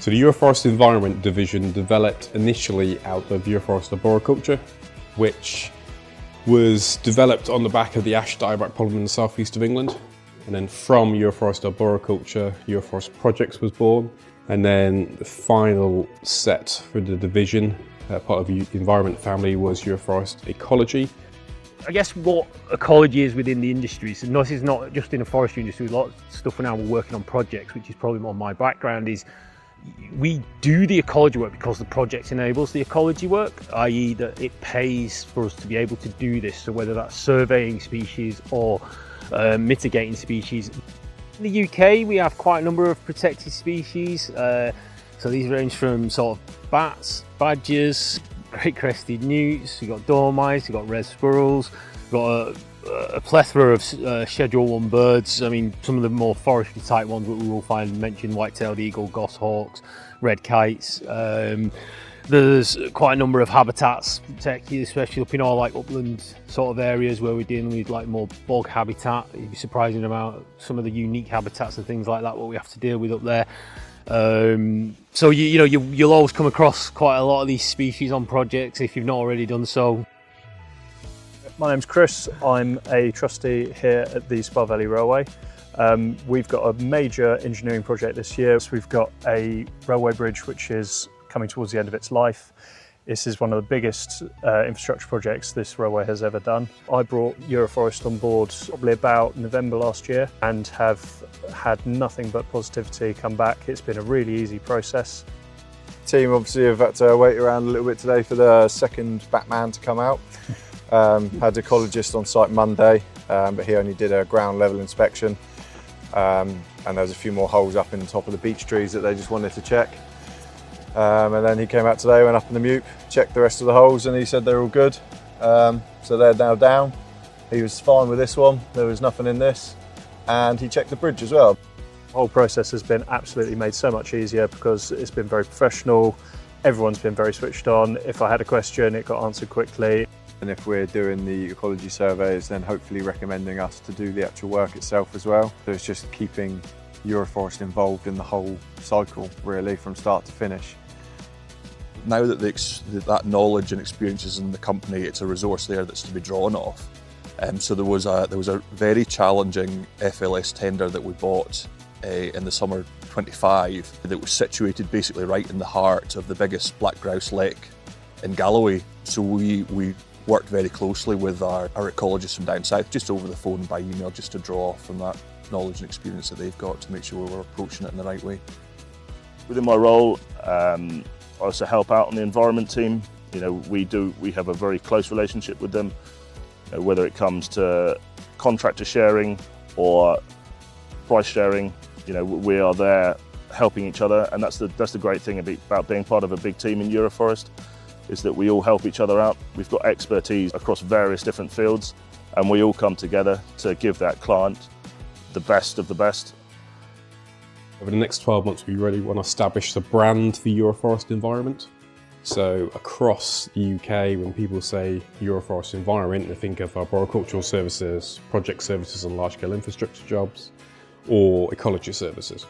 So the Euroforest Environment division developed initially out of Euroforest Arboriculture, which was developed on the back of the ash dieback problem in the southeast of England. And then from Euroforest Arboriculture, Euroforest Projects was born. And then the final set for the division, part of the environment family, was Euroforest Ecology. I guess what ecology is within the industry, so this is not just in the forestry industry, a lot of stuff now we're working on projects, which is probably more my background, is we do the ecology work because the project enables the ecology work, i.e. that it pays for us to be able to do this. So whether that's surveying species or mitigating species. In the UK, we have quite a number of protected species. So these range from sort of bats, badgers, great crested newts, you've got dormice, you've got red squirrels, you've got a plethora of Schedule 1 birds. I mean, some of the more forestry type ones that we will find mentioned: white-tailed eagle, goshawks, red kites. There's quite a number of habitats protected, especially up in all like upland sort of areas where we're dealing with like more bog habitat. You'd be surprised about some of the unique habitats and things like that what we have to deal with up there. So you'll always come across quite a lot of these species on projects if you've not already done so. My name's Chris. I'm a trustee here at the Spa Valley Railway. We've got a major engineering project this year. So we've got a railway bridge which is coming towards the end of its life. This is one of the biggest infrastructure projects this railway has ever done. I brought Euroforest on board probably about November last year and have had nothing but positivity come back. It's been a really easy process. The team obviously have had to wait around a little bit today for the second Batman to come out. Had an ecologist on site Monday, but he only did a ground level inspection. And there was a few more holes up in the top of the beech trees that they just wanted to check. And then he came out today, went up in the mute, checked the rest of the holes, and he said they're all good. So they're now down. He was fine with this one, there was nothing in this. And he checked the bridge as well. The whole process has been absolutely made so much easier because it's been very professional. Everyone's been very switched on. If I had a question, it got answered quickly. And if we're doing the ecology surveys, then hopefully recommending us to do the actual work itself as well. So it's just keeping Euroforest involved in the whole cycle, really, from start to finish. Now that that knowledge and experience is in the company, it's a resource there that's to be drawn off. So there was a very challenging FLS tender that we bought in the summer 25 that was situated basically right in the heart of the biggest black grouse lake in Galloway. So we worked very closely with our ecologists from down south, just over the phone and by email, just to draw from that knowledge and experience that they've got to make sure we're approaching it in the right way. Within my role, I also help out on the environment team. We have a very close relationship with them, whether it comes to contractor sharing or price sharing. We are there helping each other, and that's the great thing about being part of a big team in Euroforest, is that we all help each other out. We've got expertise across various different fields, and we all come together to give that client the best of the best. Over the next 12 months, we really want to establish the brand for Euroforest Environment. So across the UK, when people say Euroforest Environment, they think of arboricultural services, project services and large-scale infrastructure jobs, or ecology services.